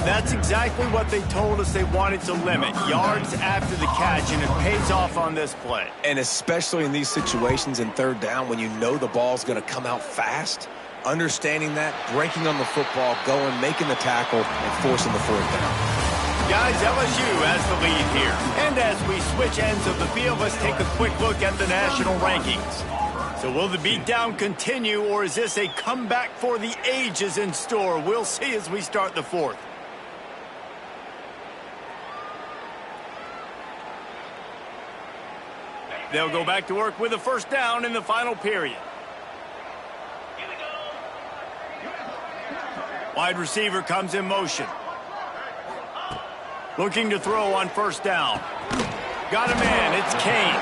That's exactly what they told us they wanted to limit. Yards after the catch, and it pays off on this play. And especially in these situations in third down when you know the ball's going to come out fast, understanding that, breaking on the football, going, making the tackle, and forcing the fourth down. Guys, LSU has the lead here. And as we switch ends of the field, let's take a quick look at the national rankings. So will the beatdown continue, or is this a comeback for the ages in store? We'll see as we start the fourth. They'll go back to work with a first down in the final period. Wide receiver comes in motion. Looking to throw on first down. Got a man, it's Kane.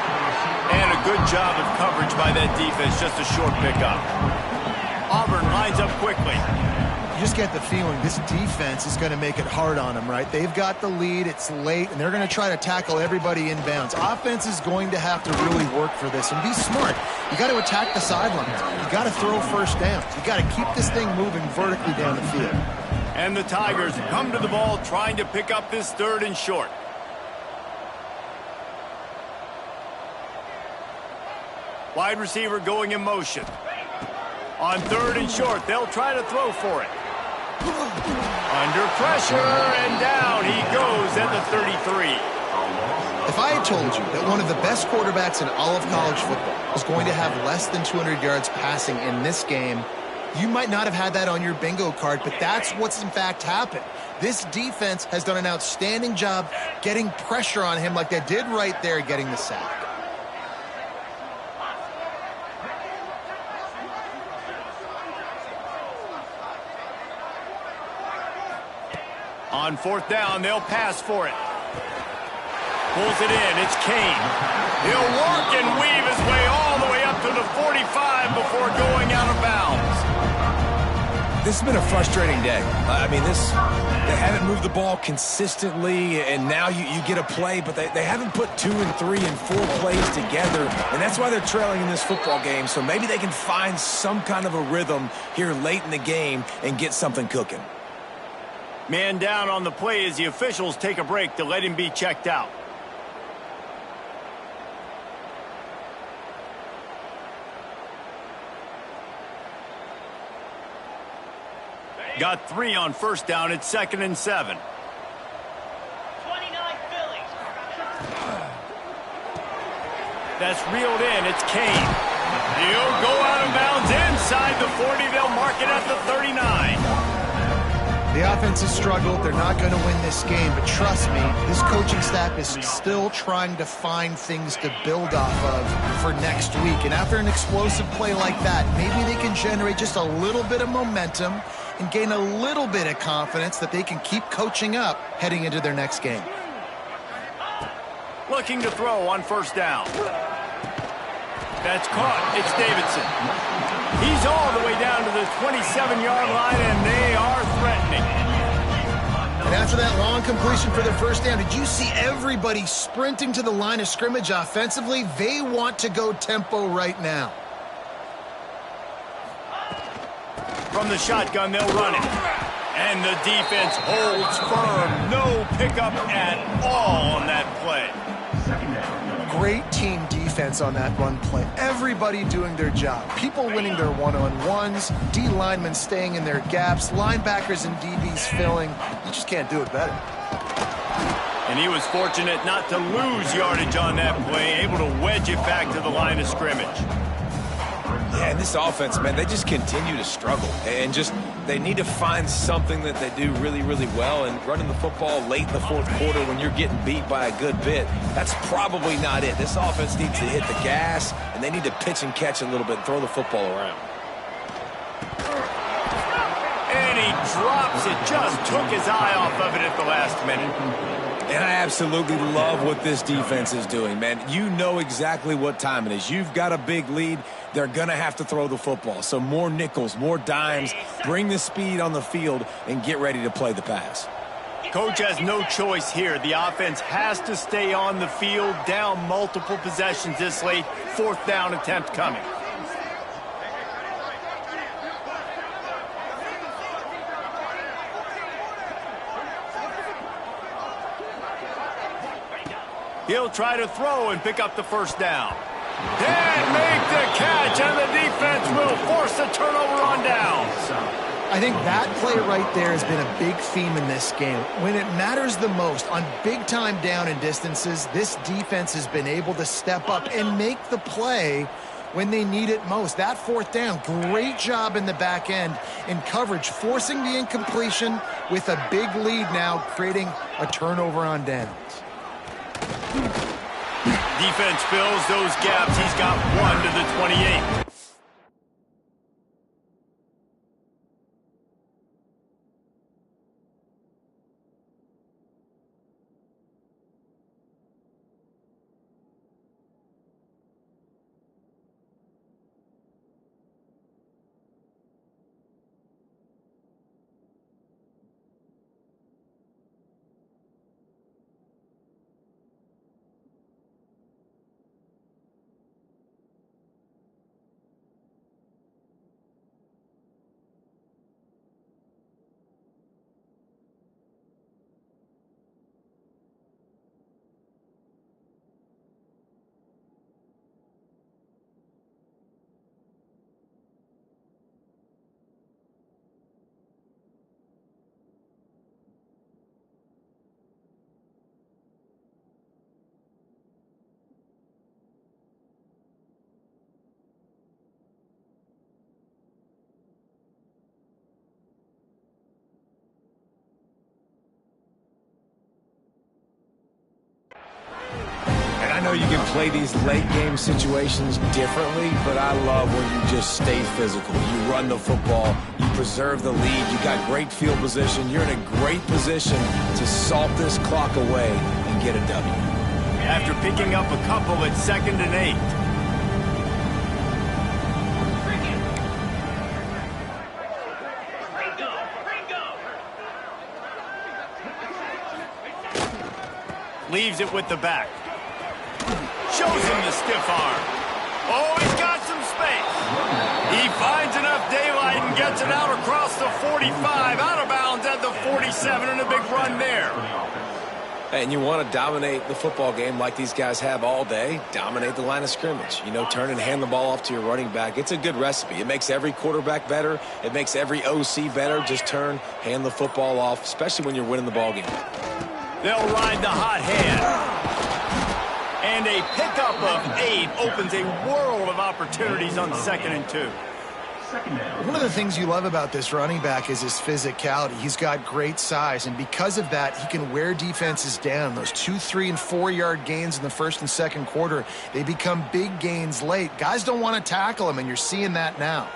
And a good job of coverage by that defense, just a short pickup. Auburn lines up quickly. You just get the feeling this defense is going to make it hard on them, right? They've got the lead, it's late, and they're going to try to tackle everybody inbounds. Offense is going to have to really work for this and be smart. You got to attack the sidelines. You got to throw first downs. You got to keep this thing moving vertically down the field. And the Tigers come to the ball trying to pick up this third and short. Wide receiver going in motion. On third and short, they'll try to throw for it. Under pressure, and down he goes at the 33. If I had told you that one of the best quarterbacks in all of college football was going to have less than 200 yards passing in this game, you might not have had that on your bingo card, but that's what's in fact happened. This defense has done an outstanding job getting pressure on him like they did right there, getting the sack. On fourth down, they'll pass for it. Pulls it in, it's Kane. He'll work and weave his way all the way up to the 45 before going out of bounds. This has been a frustrating day. They haven't moved the ball consistently, and now you get a play, but they haven't put 2 and 3 and 4 plays together, and that's why they're trailing in this football game. So maybe they can find some kind of a rhythm here late in the game and get something cooking. Man down on the play as the officials take a break to let him be checked out. Got 3 on first down. It's 2nd and 7. 29 Phillies. That's reeled in. It's Kane. He'll go out of bounds inside the 40. They'll mark it at the 39. The offense has struggled. They're not going to win this game, but trust me, this coaching staff is still trying to find things to build off of for next week. And after an explosive play like that, maybe they can generate just a little bit of momentum and gain a little bit of confidence that they can keep coaching up heading into their next game. Looking to throw on first down. That's caught. It's Davidson. He's all the way down to the 27-yard line, and they are threatening. And after that long completion for the first down, did you see everybody sprinting to the line of scrimmage offensively? They want to go tempo right now. From the shotgun, they'll run it. And the defense holds firm. No pickup at all on that play. Great team defense on that run play. Everybody doing their job. People winning their one-on-ones, D linemen staying in their gaps, linebackers and DBs filling. You just can't do it better. And he was fortunate not to lose yardage on that play, able to wedge it back to the line of scrimmage. Yeah, and this offense, man, they just continue to struggle. And they need to find something that they do really, really well. And running the football late in the fourth quarter when you're getting beat by a good bit, that's probably not it. This offense needs to hit the gas, and they need to pitch and catch a little bit and throw the football around. And he drops it. Just took his eye off of it at the last minute. And I absolutely love what this defense is doing, man. You know exactly what time it is. You've got a big lead. They're going to have to throw the football. So more nickels, more dimes, bring the speed on the field, and get ready to play the pass. Coach has no choice here. The offense has to stay on the field, down multiple possessions this late. Fourth down attempt coming. He'll try to throw and pick up the first down. And make the catch, and the defense will force a turnover on downs. I think that play right there has been a big theme in this game. When it matters the most, on big-time down and distances, this defense has been able to step up and make the play when they need it most. That fourth down, great job in the back end in coverage, forcing the incompletion with a big lead now, creating a turnover on downs. Defense fills those gaps. He's got 1 to the 28. I know you can play these late game situations differently, but I love when you just stay physical. You run the football, you preserve the lead, you got great field position, you're in a great position to salt this clock away and get a W. After picking up a couple at 2nd and 8. Leaves it with the back. Shows him the stiff arm. Oh, he's got some space. He finds enough daylight and gets it out across the 45, out of bounds at the 47, and a big run there. And you want to dominate the football game like these guys have all day, dominate the line of scrimmage. You know, turn and hand the ball off to your running back. It's a good recipe. It makes every quarterback better. It makes every OC better. Just turn, hand the football off, especially when you're winning the ball game. They'll ride the hot hand. And a pickup of 8 opens a world of opportunities on 2nd and 2. One of the things you love about this running back is his physicality. He's got great size, and because of that, he can wear defenses down. Those 2, 3, and 4-yard gains in the first and second quarter, they become big gains late. Guys don't want to tackle him, and you're seeing that now.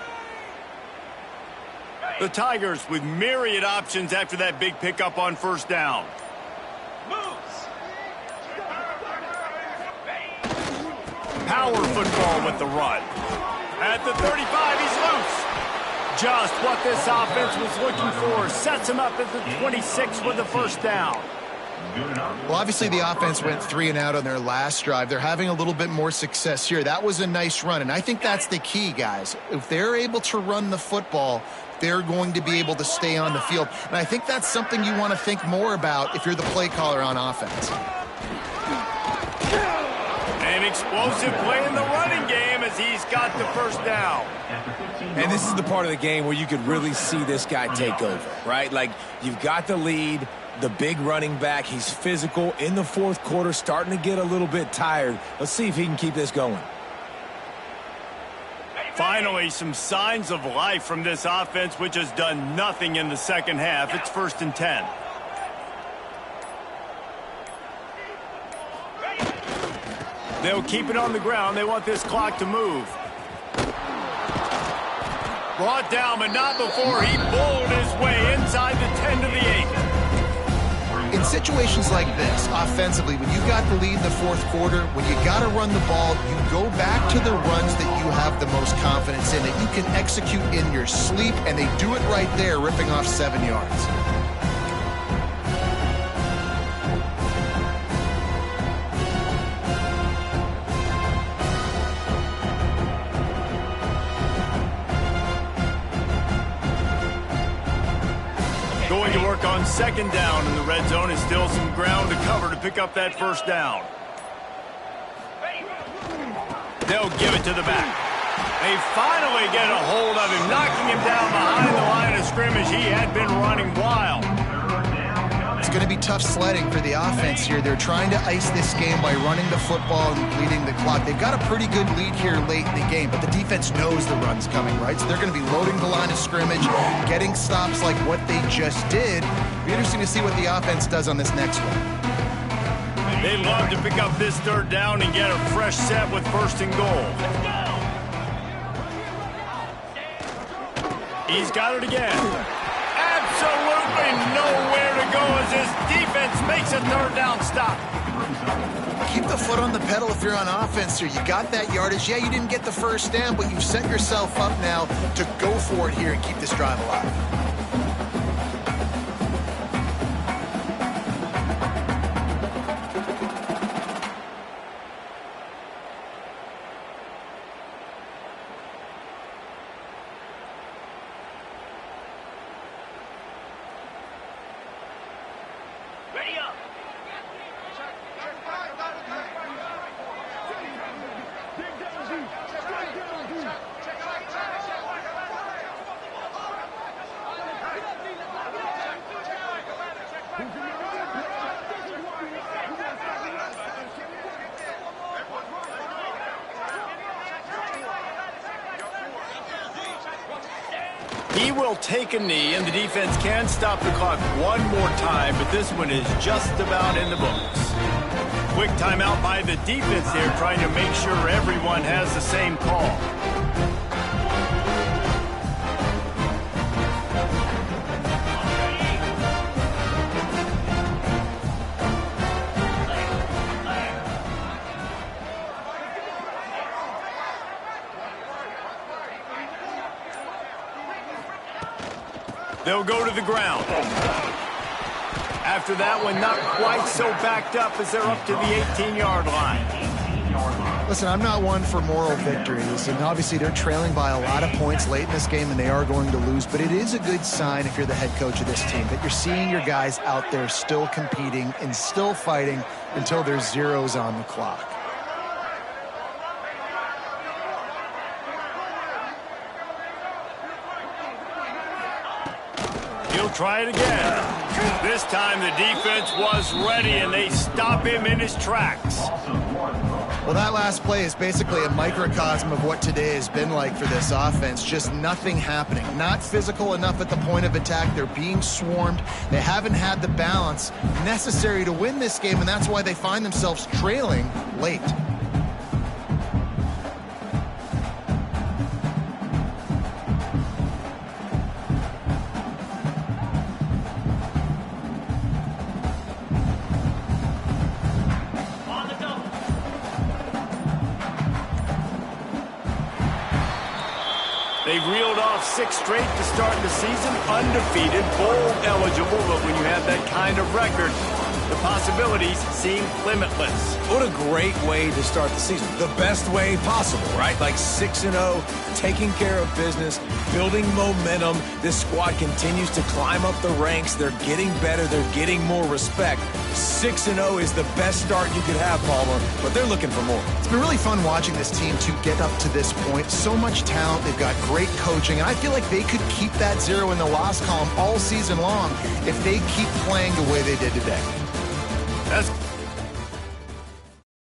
The Tigers with myriad options after that big pickup on first down. Power football with the run. At the 35, he's loose. Just what this offense was looking for. Sets him up at the 26 with the first down. Well, obviously the offense went 3 and out on their last drive. They're having a little bit more success here. That was a nice run, and I think that's the key, guys. If they're able to run the football, they're going to be able to stay on the field. And I think that's something you want to think more about if you're the play caller on offense. An explosive play in the running game as he's got the first down. And this is the part of the game where you could really see this guy take over, right? Like, you've got the lead, the big running back. He's physical in the fourth quarter, starting to get a little bit tired. Let's see if he can keep this going. Finally, some signs of life from this offense, which has done nothing in the second half. It's 1st and 10. They'll keep it on the ground. They want this clock to move. Brought down, but not before he bowled his way inside the 10 to the 8. In situations like this, offensively, when you've got the lead in the fourth quarter, when you got to run the ball, you go back to the runs that you have the most confidence in, that you can execute in your sleep, and they do it right there, ripping off 7 yards. Going to work on 2nd down, and the red zone is still some ground to cover to pick up that first down. They'll give it to the back. They finally get a hold of him, knocking him down behind the line of scrimmage. He had been running wild. It's going to be tough sledding for the offense here. They're trying to ice this game by running the football and bleeding the clock. They've got a pretty good lead here late in the game, but the defense knows the run's coming, right? So they're going to be loading the line of scrimmage, getting stops like what they just did. It'll be interesting to see what the offense does on this next one. They love to pick up this third down and get a fresh set with first and goal. He's got it again. Absolutely nowhere to go as this defense makes a third down stop. Keep the foot on the pedal if you're on offense here. You got that yardage. Yeah, you didn't get the first down, but you've set yourself up now to go for it here and keep this drive alive. Ready up. He will take a knee, and the defense can stop the clock one more time, but this one is just about in the books. Quick timeout by the defense there, trying to make sure everyone has the same call. They'll go to the ground. After that one, not quite so backed up as they're up to the 18-yard line. Listen, I'm not one for moral victories, and obviously they're trailing by a lot of points late in this game, and they are going to lose, but it is a good sign if you're the head coach of this team that you're seeing your guys out there still competing and still fighting until there's zeros on the clock. He'll try it again. This time the defense was ready, and they stop him in his tracks. Well, that last play is basically a microcosm of what today has been like for this offense. Just nothing happening. Not physical enough at the point of attack. They're being swarmed. They haven't had the balance necessary to win this game, and that's why they find themselves trailing late. They've reeled off 6 straight to start the season, undefeated, bowl eligible, but when you have that kind of record, the possibilities seem limitless. What a great way to start the season. The best way possible, right? Like 6-0, taking care of business, building momentum. This squad continues to climb up the ranks. They're getting better. They're getting more respect. 6-0 is the best start you could have, Palmer, but they're looking for more. It's been really fun watching this team to get up to this point. So much talent. They've got great coaching, and I feel like they could keep that zero in the loss column all season long if they keep playing the way they did today. That's